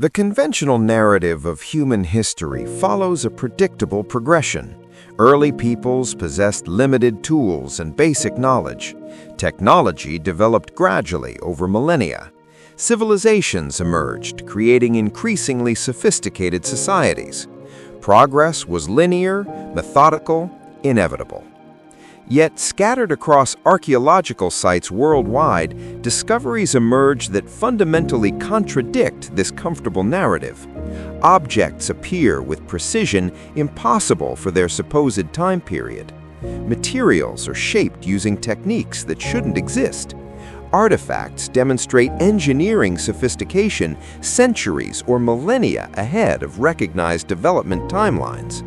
The conventional narrative of human history follows a predictable progression. Early peoples possessed limited tools and basic knowledge. Technology developed gradually over millennia. Civilizations emerged, creating increasingly sophisticated societies. Progress was linear, methodical, inevitable. Yet, scattered across archaeological sites worldwide, discoveries emerge that fundamentally contradict this comfortable narrative. Objects appear with precision impossible for their supposed time period. Materials are shaped using techniques that shouldn't exist. Artifacts demonstrate engineering sophistication centuries or millennia ahead of recognized development timelines.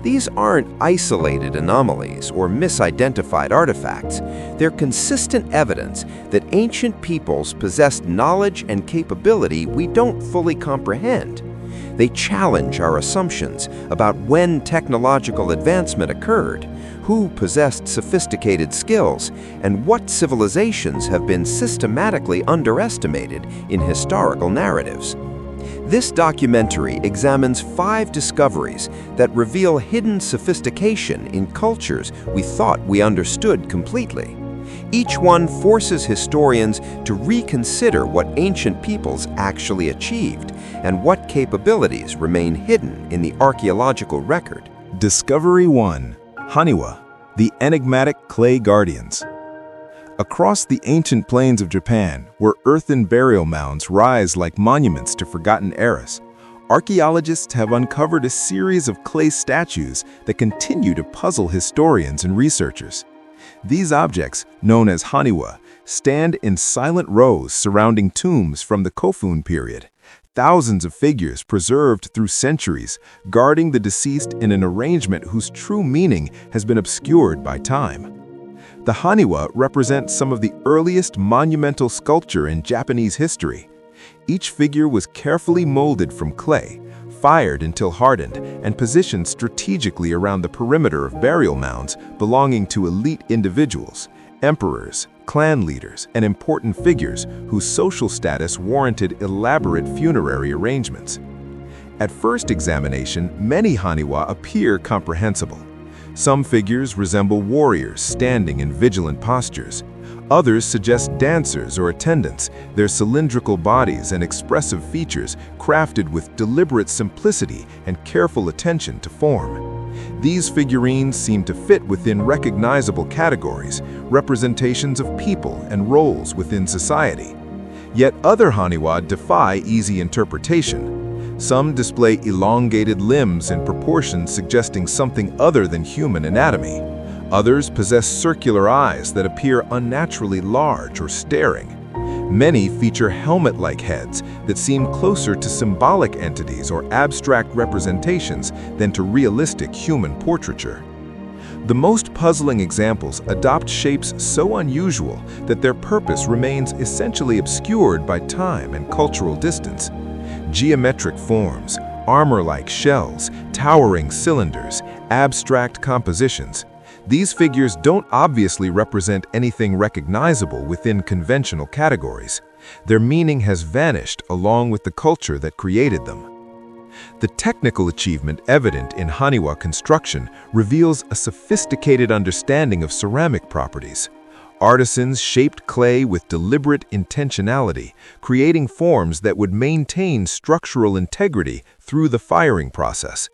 These aren't isolated anomalies or misidentified artifacts. They're consistent evidence that ancient peoples possessed knowledge and capability we don't fully comprehend. They challenge our assumptions about when technological advancement occurred, who possessed sophisticated skills, and what civilizations have been systematically underestimated in historical narratives. This documentary examines 5 discoveries that reveal hidden sophistication in cultures we thought we understood completely. Each one forces historians to reconsider what ancient peoples actually achieved and what capabilities remain hidden in the archaeological record. Discovery 1. Haniwa, the enigmatic clay guardians. Across the ancient plains of Japan, where earthen burial mounds rise like monuments to forgotten eras, archaeologists have uncovered a series of clay statues that continue to puzzle historians and researchers. These objects, known as Haniwa, stand in silent rows surrounding tombs from the Kofun period. Thousands of figures preserved through centuries, guarding the deceased in an arrangement whose true meaning has been obscured by time. The Haniwa represent some of the earliest monumental sculpture in Japanese history. Each figure was carefully molded from clay, fired until hardened, and positioned strategically around the perimeter of burial mounds belonging to elite individuals, emperors, clan leaders, and important figures whose social status warranted elaborate funerary arrangements. At first examination, many Haniwa appear comprehensible. Some figures resemble warriors standing in vigilant postures. Others suggest dancers or attendants, their cylindrical bodies and expressive features crafted with deliberate simplicity and careful attention to form. These figurines seem to fit within recognizable categories, representations of people and roles within society. Yet other Haniwa defy easy interpretation. Some display elongated limbs in proportions suggesting something other than human anatomy. Others possess circular eyes that appear unnaturally large or staring. Many feature helmet-like heads that seem closer to symbolic entities or abstract representations than to realistic human portraiture. The most puzzling examples adopt shapes so unusual that their purpose remains essentially obscured by time and cultural distance. Geometric forms, armor-like shells, towering cylinders, abstract compositions. These figures don't obviously represent anything recognizable within conventional categories. Their meaning has vanished along with the culture that created them. The technical achievement evident in Haniwa construction reveals a sophisticated understanding of ceramic properties. Artisans shaped clay with deliberate intentionality, creating forms that would maintain structural integrity through the firing process.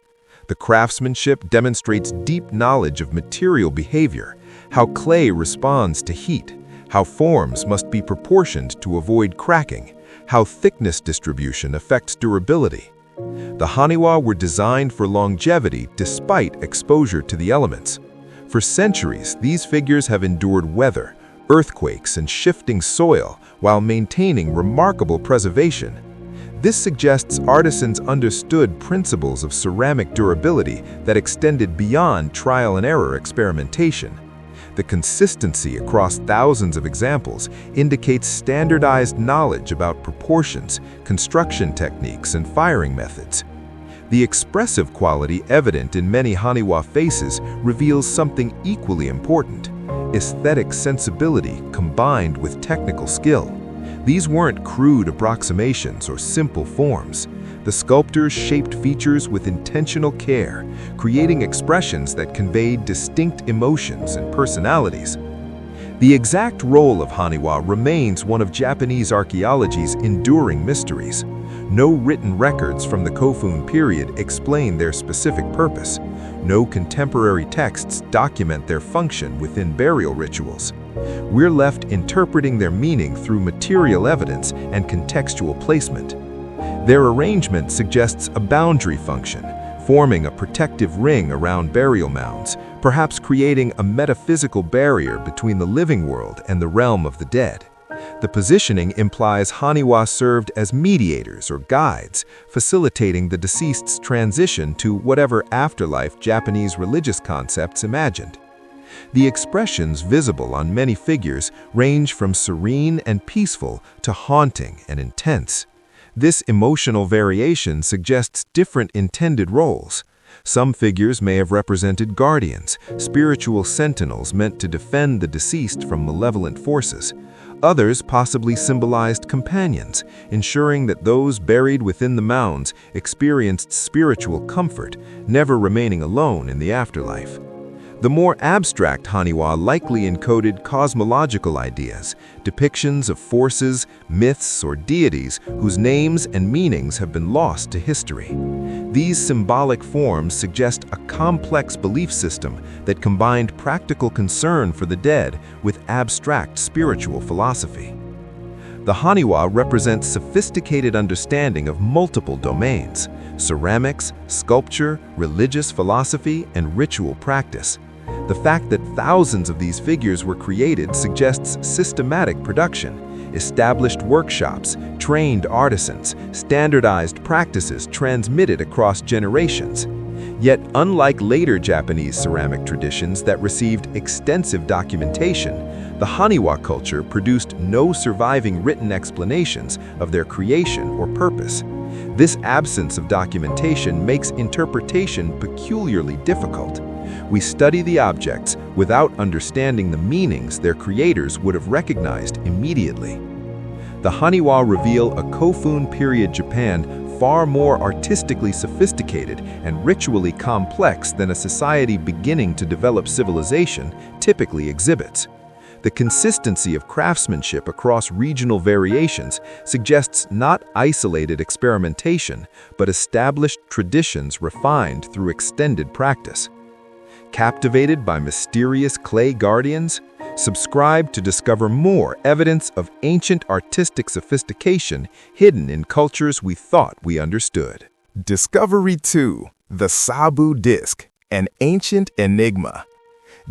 The craftsmanship demonstrates deep knowledge of material behavior, how clay responds to heat, how forms must be proportioned to avoid cracking, how thickness distribution affects durability. The Haniwa were designed for longevity despite exposure to the elements. For centuries, these figures have endured weather, earthquakes, and shifting soil while maintaining remarkable preservation. This suggests artisans understood principles of ceramic durability that extended beyond trial-and-error experimentation. The consistency across thousands of examples indicates standardized knowledge about proportions, construction techniques, and firing methods. The expressive quality evident in many Haniwa faces reveals something equally important: aesthetic sensibility combined with technical skill. These weren't crude approximations or simple forms. The sculptors shaped features with intentional care, creating expressions that conveyed distinct emotions and personalities. The exact role of Haniwa remains one of Japanese archaeology's enduring mysteries. No written records from the Kofun period explain their specific purpose. No contemporary texts document their function within burial rituals. We're left interpreting their meaning through material evidence and contextual placement. Their arrangement suggests a boundary function, forming a protective ring around burial mounds, perhaps creating a metaphysical barrier between the living world and the realm of the dead. The positioning implies Haniwa served as mediators or guides, facilitating the deceased's transition to whatever afterlife Japanese religious concepts imagined. The expressions visible on many figures range from serene and peaceful to haunting and intense. This emotional variation suggests different intended roles. Some figures may have represented guardians, spiritual sentinels meant to defend the deceased from malevolent forces. Others possibly symbolized companions, ensuring that those buried within the mounds experienced spiritual comfort, never remaining alone in the afterlife. The more abstract Haniwa likely encoded cosmological ideas, depictions of forces, myths, or deities whose names and meanings have been lost to history. These symbolic forms suggest a complex belief system that combined practical concern for the dead with abstract spiritual philosophy. The Haniwa represents sophisticated understanding of multiple domains: ceramics, sculpture, religious philosophy, and ritual practice. The fact that thousands of these figures were created suggests systematic production, established workshops, trained artisans, standardized practices transmitted across generations. Yet, unlike later Japanese ceramic traditions that received extensive documentation, the Haniwa culture produced no surviving written explanations of their creation or purpose. This absence of documentation makes interpretation peculiarly difficult. We study the objects without understanding the meanings their creators would have recognized immediately. The Haniwa reveal a Kofun period Japan far more artistically sophisticated and ritually complex than a society beginning to develop civilization typically exhibits. The consistency of craftsmanship across regional variations suggests not isolated experimentation, but established traditions refined through extended practice. Captivated by mysterious clay guardians? Subscribe to discover more evidence of ancient artistic sophistication hidden in cultures we thought we understood. Discovery 2. The Sabu Disc, an ancient enigma.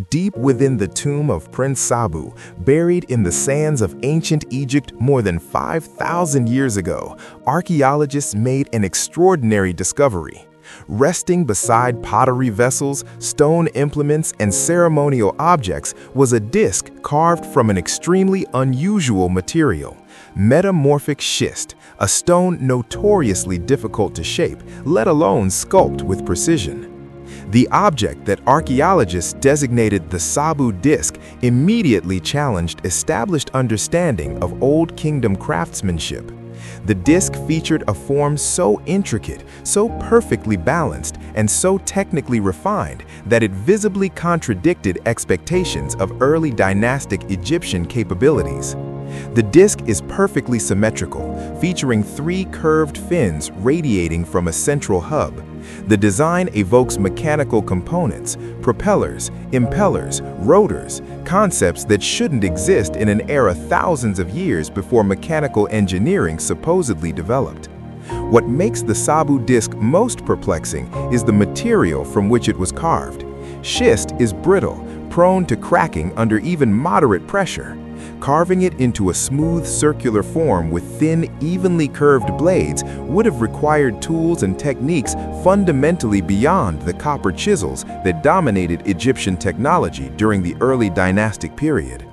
Deep within the tomb of Prince Sabu, buried in the sands of ancient Egypt more than 5,000 years ago, archaeologists made an extraordinary discovery. Resting beside pottery vessels, stone implements, and ceremonial objects was a disc carved from an extremely unusual material, metamorphic schist, a stone notoriously difficult to shape, let alone sculpt with precision. The object that archaeologists designated the Sabu Disc immediately challenged established understanding of Old Kingdom craftsmanship. The disc featured a form so intricate, so perfectly balanced, and so technically refined that it visibly contradicted expectations of early dynastic Egyptian capabilities. The disc is perfectly symmetrical, featuring 3 curved fins radiating from a central hub. The design evokes mechanical components, propellers, impellers, rotors, concepts that shouldn't exist in an era thousands of years before mechanical engineering supposedly developed. What makes the Sabu disc most perplexing is the material from which it was carved. Schist is brittle, prone to cracking under even moderate pressure. Carving it into a smooth circular form with thin, evenly curved blades would have required tools and techniques fundamentally beyond the copper chisels that dominated Egyptian technology during the early dynastic period.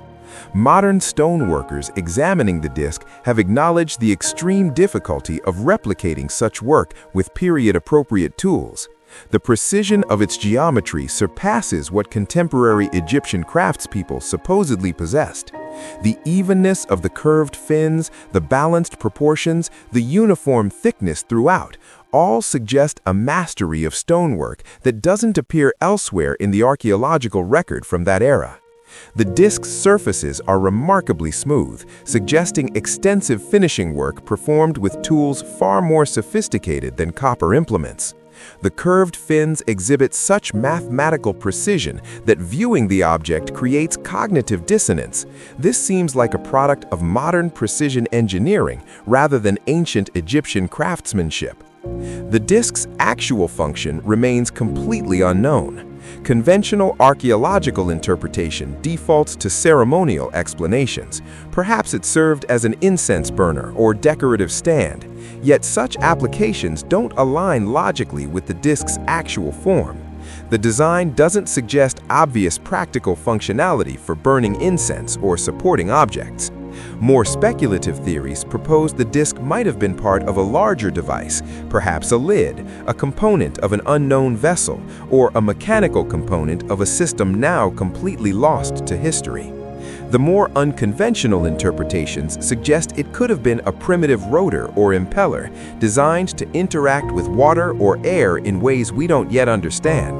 Modern stoneworkers examining the disc have acknowledged the extreme difficulty of replicating such work with period-appropriate tools. The precision of its geometry surpasses what contemporary Egyptian craftspeople supposedly possessed. The evenness of the curved fins, the balanced proportions, the uniform thickness throughout, all suggest a mastery of stonework that doesn't appear elsewhere in the archaeological record from that era. The disc's surfaces are remarkably smooth, suggesting extensive finishing work performed with tools far more sophisticated than copper implements. The curved fins exhibit such mathematical precision that viewing the object creates cognitive dissonance. This seems like a product of modern precision engineering rather than ancient Egyptian craftsmanship. The disc's actual function remains completely unknown. Conventional archaeological interpretation defaults to ceremonial explanations. Perhaps it served as an incense burner or decorative stand. Yet such applications don't align logically with the disc's actual form. The design doesn't suggest obvious practical functionality for burning incense or supporting objects. More speculative theories propose the disc might have been part of a larger device, perhaps a lid, a component of an unknown vessel, or a mechanical component of a system now completely lost to history. The more unconventional interpretations suggest it could have been a primitive rotor or impeller designed to interact with water or air in ways we don't yet understand.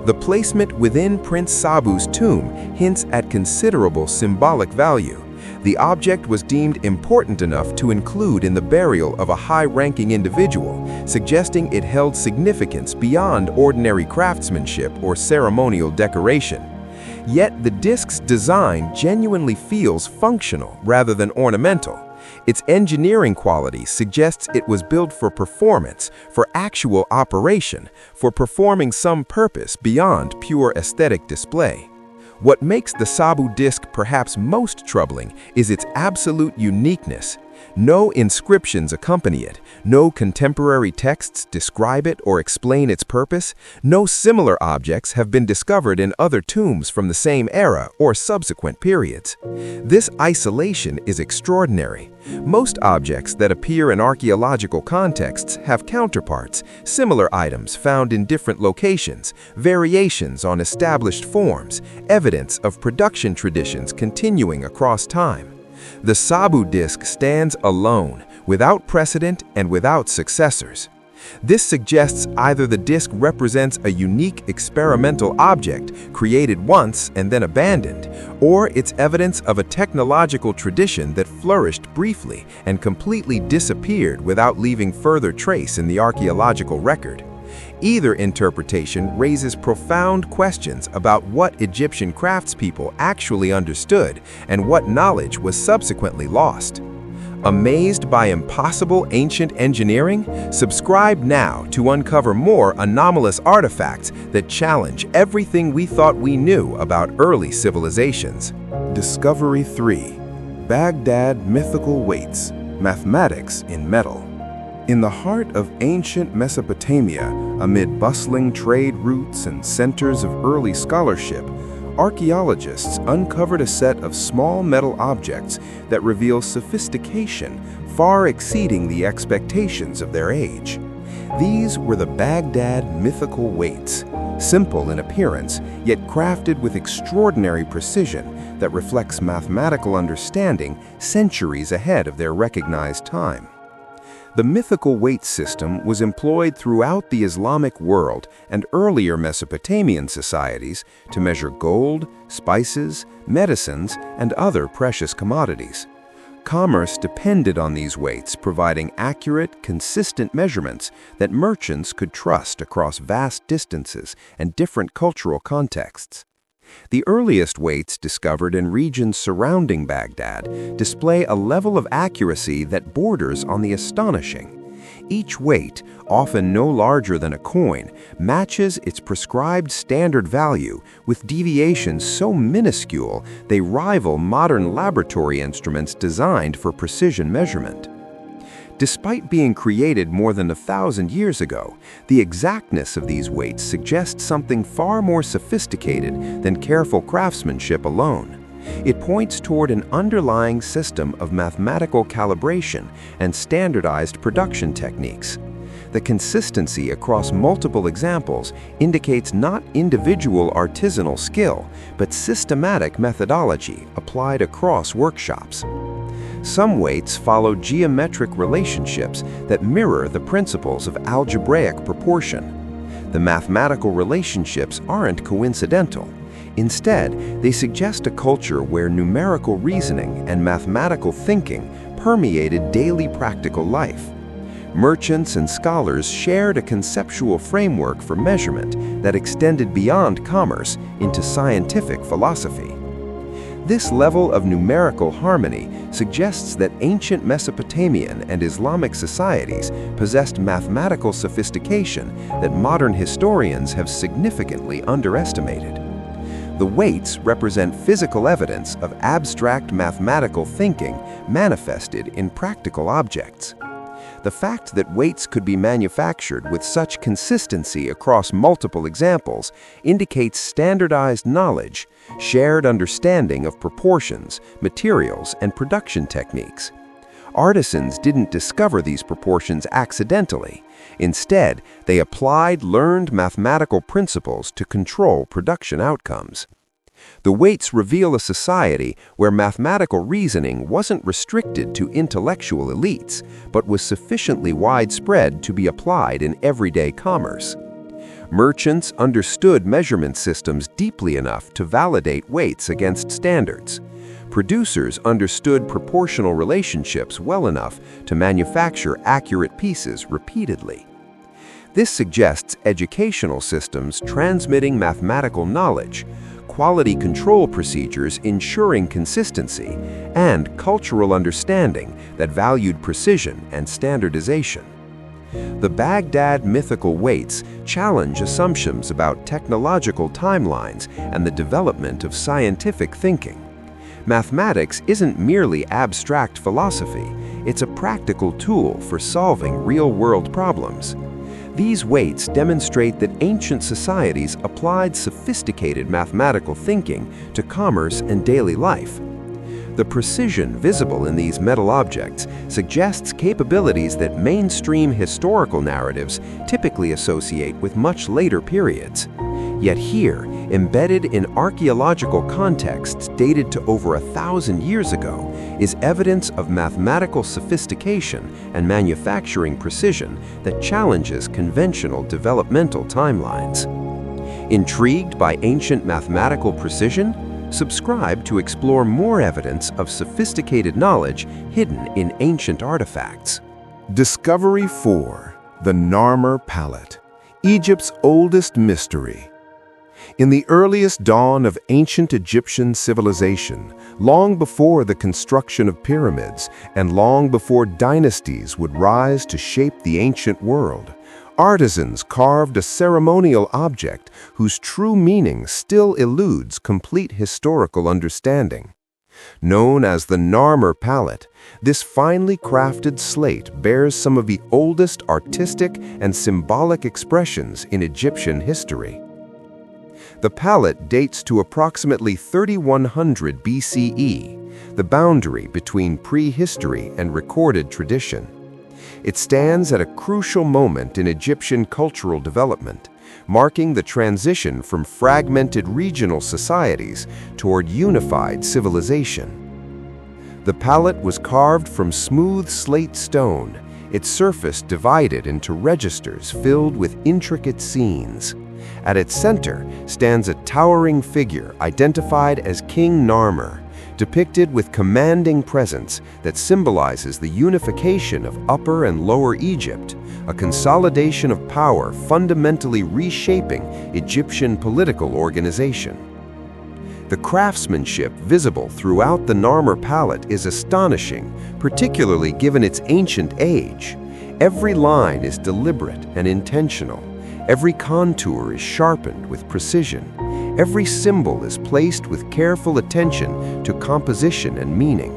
The placement within Prince Sabu's tomb hints at considerable symbolic value. The object was deemed important enough to include in the burial of a high-ranking individual, suggesting it held significance beyond ordinary craftsmanship or ceremonial decoration. Yet the disc's design genuinely feels functional rather than ornamental. Its engineering quality suggests it was built for performance, for actual operation, for performing some purpose beyond pure aesthetic display. What makes the Sabu disc perhaps most troubling is its absolute uniqueness. No inscriptions accompany it, no contemporary texts describe it or explain its purpose, no similar objects have been discovered in other tombs from the same era or subsequent periods. This isolation is extraordinary. Most objects that appear in archaeological contexts have counterparts, similar items found in different locations, variations on established forms, evidence of production traditions continuing across time. The Sabu disc stands alone, without precedent and without successors. This suggests either the disc represents a unique experimental object created once and then abandoned, or it's evidence of a technological tradition that flourished briefly and completely disappeared without leaving further trace in the archaeological record. Either interpretation raises profound questions about what Egyptian craftspeople actually understood and what knowledge was subsequently lost. Amazed by impossible ancient engineering? Subscribe now to uncover more anomalous artifacts that challenge everything we thought we knew about early civilizations. Discovery 3. Baghdad Mythical Weights, Mathematics in Metal. In the heart of ancient Mesopotamia, amid bustling trade routes and centers of early scholarship, archaeologists uncovered a set of small metal objects that reveal sophistication far exceeding the expectations of their age. These were the Baghdad mythical weights, simple in appearance, yet crafted with extraordinary precision that reflects mathematical understanding centuries ahead of their recognized time. The mythical weight system was employed throughout the Islamic world and earlier Mesopotamian societies to measure gold, spices, medicines, and other precious commodities. Commerce depended on these weights, providing accurate, consistent measurements that merchants could trust across vast distances and different cultural contexts. The earliest weights discovered in regions surrounding Baghdad display a level of accuracy that borders on the astonishing. Each weight, often no larger than a coin, matches its prescribed standard value with deviations so minuscule they rival modern laboratory instruments designed for precision measurement. Despite being created more than 1,000 years ago, the exactness of these weights suggests something far more sophisticated than careful craftsmanship alone. It points toward an underlying system of mathematical calibration and standardized production techniques. The consistency across multiple examples indicates not individual artisanal skill, but systematic methodology applied across workshops. Some weights follow geometric relationships that mirror the principles of algebraic proportion. The mathematical relationships aren't coincidental. Instead, they suggest a culture where numerical reasoning and mathematical thinking permeated daily practical life. Merchants and scholars shared a conceptual framework for measurement that extended beyond commerce into scientific philosophy. This level of numerical harmony suggests that ancient Mesopotamian and Islamic societies possessed mathematical sophistication that modern historians have significantly underestimated. The weights represent physical evidence of abstract mathematical thinking manifested in practical objects. The fact that weights could be manufactured with such consistency across multiple examples indicates standardized knowledge, shared understanding of proportions, materials, and production techniques. Artisans didn't discover these proportions accidentally. Instead, they applied learned mathematical principles to control production outcomes. The weights reveal a society where mathematical reasoning wasn't restricted to intellectual elites, but was sufficiently widespread to be applied in everyday commerce. Merchants understood measurement systems deeply enough to validate weights against standards. Producers understood proportional relationships well enough to manufacture accurate pieces repeatedly. This suggests educational systems transmitting mathematical knowledge, quality control procedures ensuring consistency, and cultural understanding that valued precision and standardization. The Baghdad mythical weights challenge assumptions about technological timelines and the development of scientific thinking. Mathematics isn't merely abstract philosophy, it's a practical tool for solving real-world problems. These weights demonstrate that ancient societies applied sophisticated mathematical thinking to commerce and daily life. The precision visible in these metal objects suggests capabilities that mainstream historical narratives typically associate with much later periods. Yet here, embedded in archaeological contexts dated to over 1,000 years ago, is evidence of mathematical sophistication and manufacturing precision that challenges conventional developmental timelines. Intrigued by ancient mathematical precision? Subscribe to explore more evidence of sophisticated knowledge hidden in ancient artifacts. Discovery 4. The Narmer Palette, Egypt's oldest mystery. In the earliest dawn of ancient Egyptian civilization, long before the construction of pyramids and long before dynasties would rise to shape the ancient world, artisans carved a ceremonial object whose true meaning still eludes complete historical understanding. Known as the Narmer palette, this finely crafted slate bears some of the oldest artistic and symbolic expressions in Egyptian history. The palette dates to approximately 3100 BCE, the boundary between prehistory and recorded tradition. It stands at a crucial moment in Egyptian cultural development, marking the transition from fragmented regional societies toward unified civilization. The palette was carved from smooth slate stone, its surface divided into registers filled with intricate scenes. At its center stands a towering figure identified as King Narmer, depicted with commanding presence that symbolizes the unification of Upper and Lower Egypt, a consolidation of power fundamentally reshaping Egyptian political organization. The craftsmanship visible throughout the Narmer palette is astonishing, particularly given its ancient age. Every line is deliberate and intentional. Every contour is sharpened with precision. Every symbol is placed with careful attention to composition and meaning.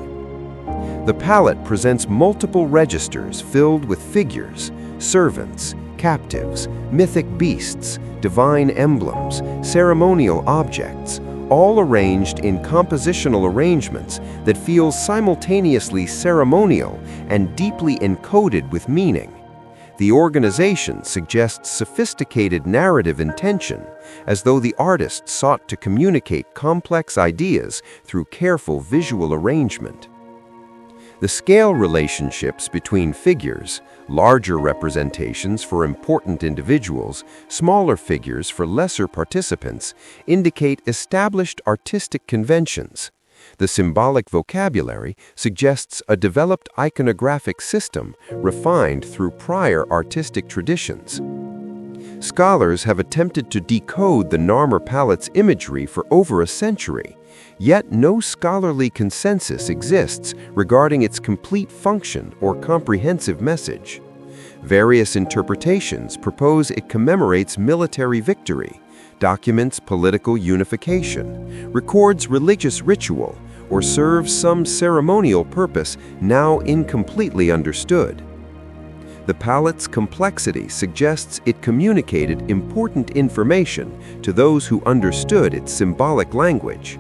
The palette presents multiple registers filled with figures, servants, captives, mythic beasts, divine emblems, ceremonial objects, all arranged in compositional arrangements that feel simultaneously ceremonial and deeply encoded with meaning. The organization suggests sophisticated narrative intention, as though the artist sought to communicate complex ideas through careful visual arrangement. The scale relationships between figures, larger representations for important individuals, smaller figures for lesser participants, indicate established artistic conventions. The symbolic vocabulary suggests a developed iconographic system refined through prior artistic traditions. Scholars have attempted to decode the Narmer palette's imagery for over a century, yet no scholarly consensus exists regarding its complete function or comprehensive message. Various interpretations propose it commemorates military victory, documents political unification, records religious ritual, or serves some ceremonial purpose now incompletely understood. The palette's complexity suggests it communicated important information to those who understood its symbolic language.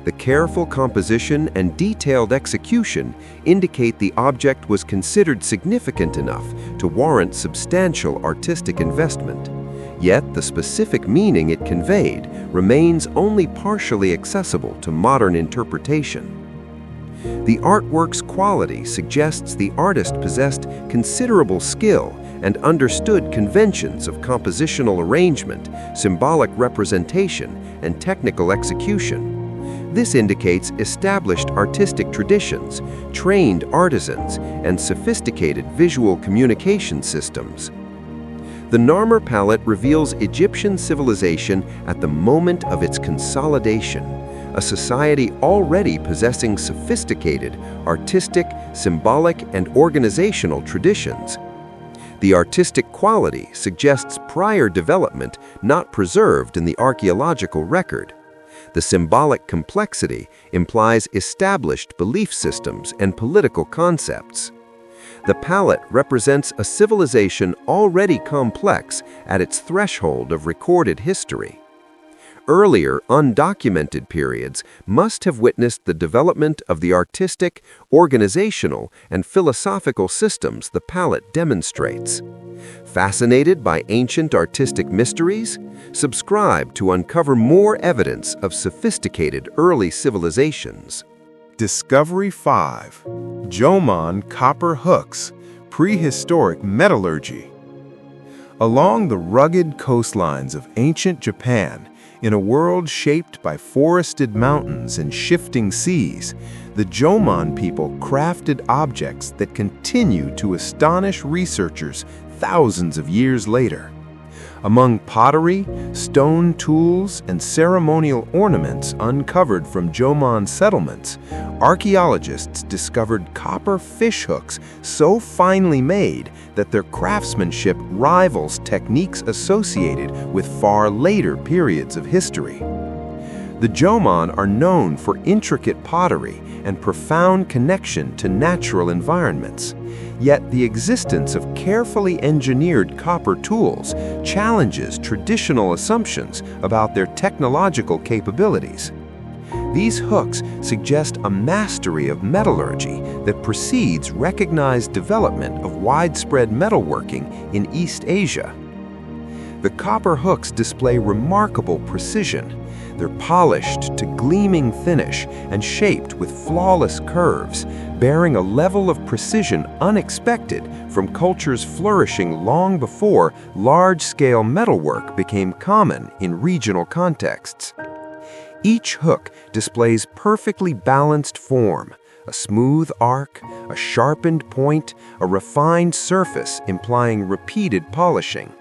The careful composition and detailed execution indicate the object was considered significant enough to warrant substantial artistic investment. Yet the specific meaning it conveyed remains only partially accessible to modern interpretation. The artwork's quality suggests the artist possessed considerable skill and understood conventions of compositional arrangement, symbolic representation, and technical execution. This indicates established artistic traditions, trained artisans, and sophisticated visual communication systems. The Narmer palette reveals Egyptian civilization at the moment of its consolidation, a society already possessing sophisticated, artistic, symbolic, and organizational traditions. The artistic quality suggests prior development not preserved in the archaeological record. The symbolic complexity implies established belief systems and political concepts. The palette represents a civilization already complex at its threshold of recorded history. Earlier, undocumented periods must have witnessed the development of the artistic, organizational, and philosophical systems the palette demonstrates. Fascinated by ancient artistic mysteries? Subscribe to uncover more evidence of sophisticated early civilizations. Discovery 5. Jomon copper hooks, prehistoric metallurgy. Along the rugged coastlines of ancient Japan, in a world shaped by forested mountains and shifting seas, the Jomon people crafted objects that continue to astonish researchers thousands of years later. Among pottery, stone tools, and ceremonial ornaments uncovered from Jomon settlements, archaeologists discovered copper fishhooks so finely made that their craftsmanship rivals techniques associated with far later periods of history. The Jomon are known for intricate pottery and profound connection to natural environments. Yet the existence of carefully engineered copper tools challenges traditional assumptions about their technological capabilities. These hooks suggest a mastery of metallurgy that precedes recognized development of widespread metalworking in East Asia. The copper hooks display remarkable precision. They're polished to gleaming finish and shaped with flawless curves, bearing a level of precision unexpected from cultures flourishing long before large-scale metalwork became common in regional contexts. Each hook displays perfectly balanced form, a smooth arc, a sharpened point, a refined surface implying repeated polishing.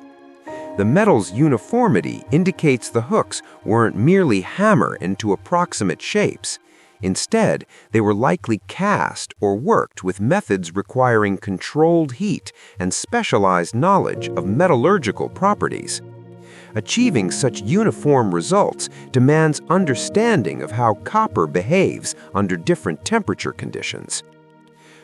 The metal's uniformity indicates the hooks weren't merely hammered into approximate shapes. Instead, they were likely cast or worked with methods requiring controlled heat and specialized knowledge of metallurgical properties. Achieving such uniform results demands understanding of how copper behaves under different temperature conditions.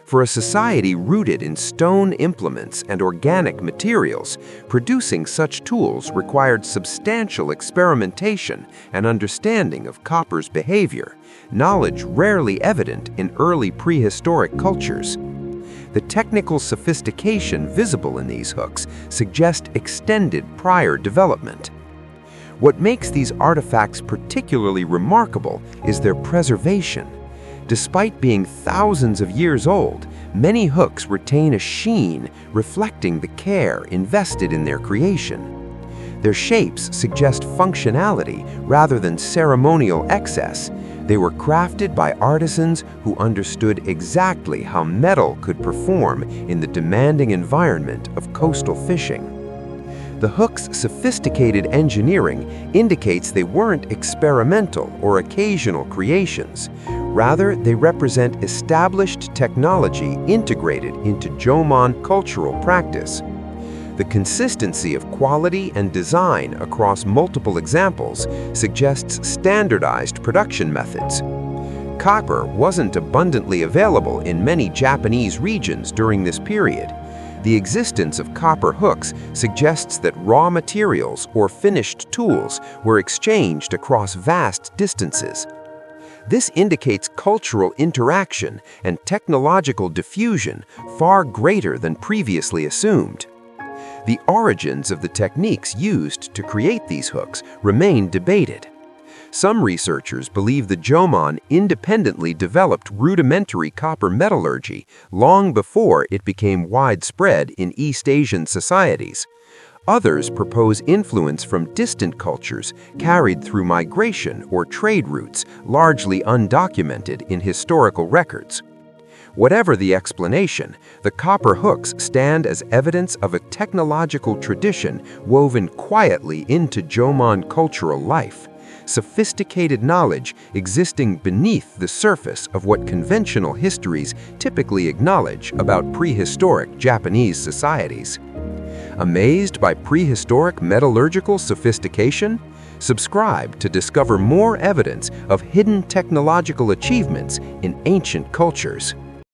For a society rooted in stone implements and organic materials, producing such tools required substantial experimentation and understanding of copper's behavior, knowledge rarely evident in early prehistoric cultures. The technical sophistication visible in these hooks suggests extended prior development. What makes these artifacts particularly remarkable is their preservation. Despite being thousands of years old, many hooks retain a sheen reflecting the care invested in their creation. Their shapes suggest functionality rather than ceremonial excess. They were crafted by artisans who understood exactly how metal could perform in the demanding environment of coastal fishing. The hook's sophisticated engineering indicates they weren't experimental or occasional creations. Rather, they represent established technology integrated into Jomon cultural practice. The consistency of quality and design across multiple examples suggests standardized production methods. Copper wasn't abundantly available in many Japanese regions during this period. The existence of copper hooks suggests that raw materials or finished tools were exchanged across vast distances. This indicates cultural interaction and technological diffusion far greater than previously assumed. The origins of the techniques used to create these hooks remain debated. Some researchers believe the Jomon independently developed rudimentary copper metallurgy long before it became widespread in East Asian societies. Others propose influence from distant cultures carried through migration or trade routes, largely undocumented in historical records. Whatever the explanation, the copper hooks stand as evidence of a technological tradition woven quietly into Jomon cultural life. Sophisticated knowledge existing beneath the surface of what conventional histories typically acknowledge about prehistoric Japanese societies. Amazed by prehistoric metallurgical sophistication? Subscribe to discover more evidence of hidden technological achievements in ancient cultures.